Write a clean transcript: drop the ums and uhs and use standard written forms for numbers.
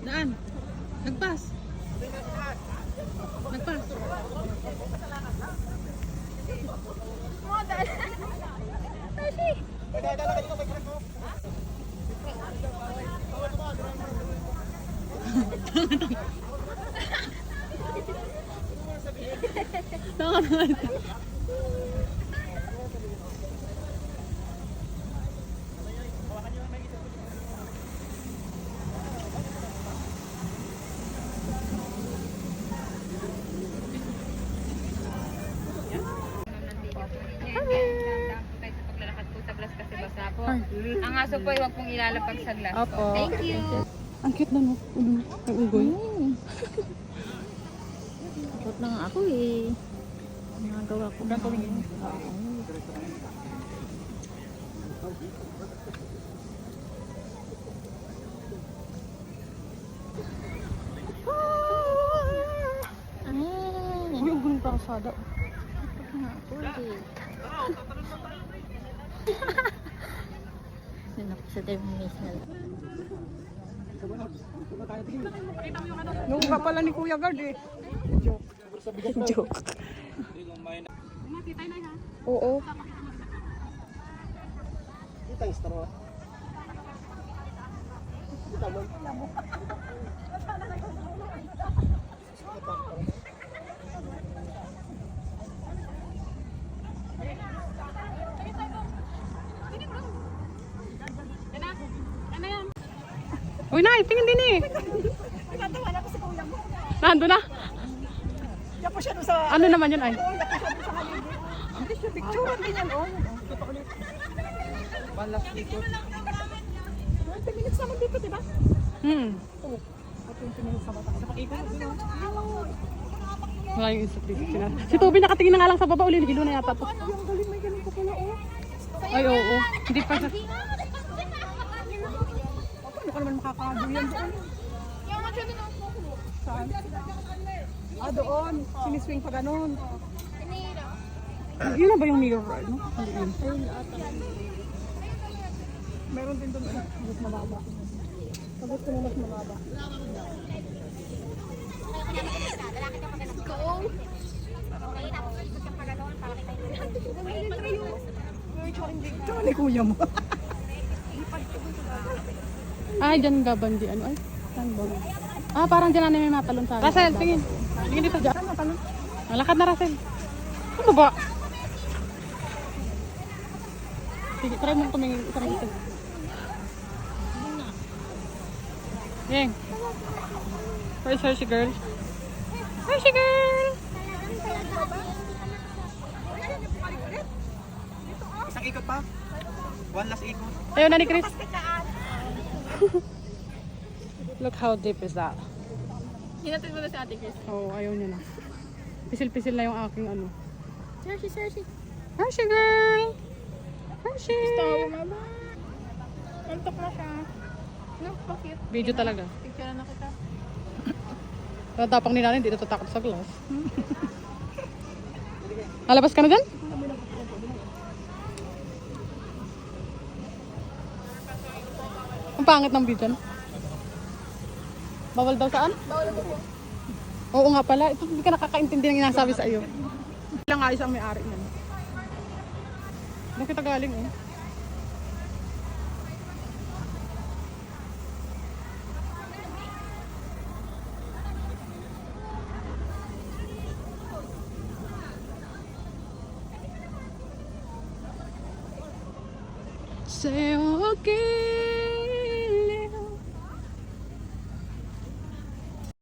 Daan. Nagpas. Nagpas. Model. Tashi. Tama naman. Paglalakad po sa glass kasi basa po. Ang aso po ay huwag pong ilalapag sa glass. Opo. Thank you. Ang cute na no. Ang ugoy. Takot lang ako eh. Nagawa ko na. Uy, ang guling pa kasada. Nanak sa termination. Nung ka pala ni Kuya Gard eh. Joke. Oo. Uy, Nay, tingin din eh. Natawa na ko si kuya mo. Nando na. Diyan po siya doon sa... Ano naman yun ay? Hindi siya picture. Hindi yan, oh. Balas dito. 20 minutes naman dito, di ba? Oo. At 20 minutes sa bata. Sa pakita. Wala yung instructor. Si Toby nakatingin na nga lang sa baba. Uli, hilo na yata to. Yung galing, may galing ko pala, oh. Ay, oo. Hindi pa siya. Paano ka naman makakado yan doon? Saan? Ah, doon. Siniswing pa ganun. Yun na ba yung mirror? Ano? Hindi yun. Meron din doon. Mas mababa. Sagot ko na mas mababa. Tsaka ni kuya mo. Ay, dyan gabandi. Ano ay? Saan ba? Ah, parang dyan na may matalon sa akin. Russell, tingin. Tingin dito dyan. Saan matalon? Malakad na, Russell. Ano ba? Sige, try mo tumingin. Try dito. Yeng. Where's Hershey girl? Hershey girl! Isang ikot pa. One last ikot. Ayaw na ni Chris. Look how deep is that? Hinatid mo na si Ate Chris. Oo, ayaw niya na. Pisil-pisil na yung aking ano. Hershey, Hershey. Hershey girl! Hershey! Mama. Antok na siya. No, bakit? Video talaga. Picture na kita. Tatapang ni natin, hindi na tatakot sa glass. Alabas ka na dyan? Ang pangit ng video, no? Bawal daw saan? Bawal mo po. Oo nga pala, ito hindi ka nakakaintindi ng inasabi sa iyo. Ilang ayos ang may-ari niyan. Doon kita galing eh. Say okay.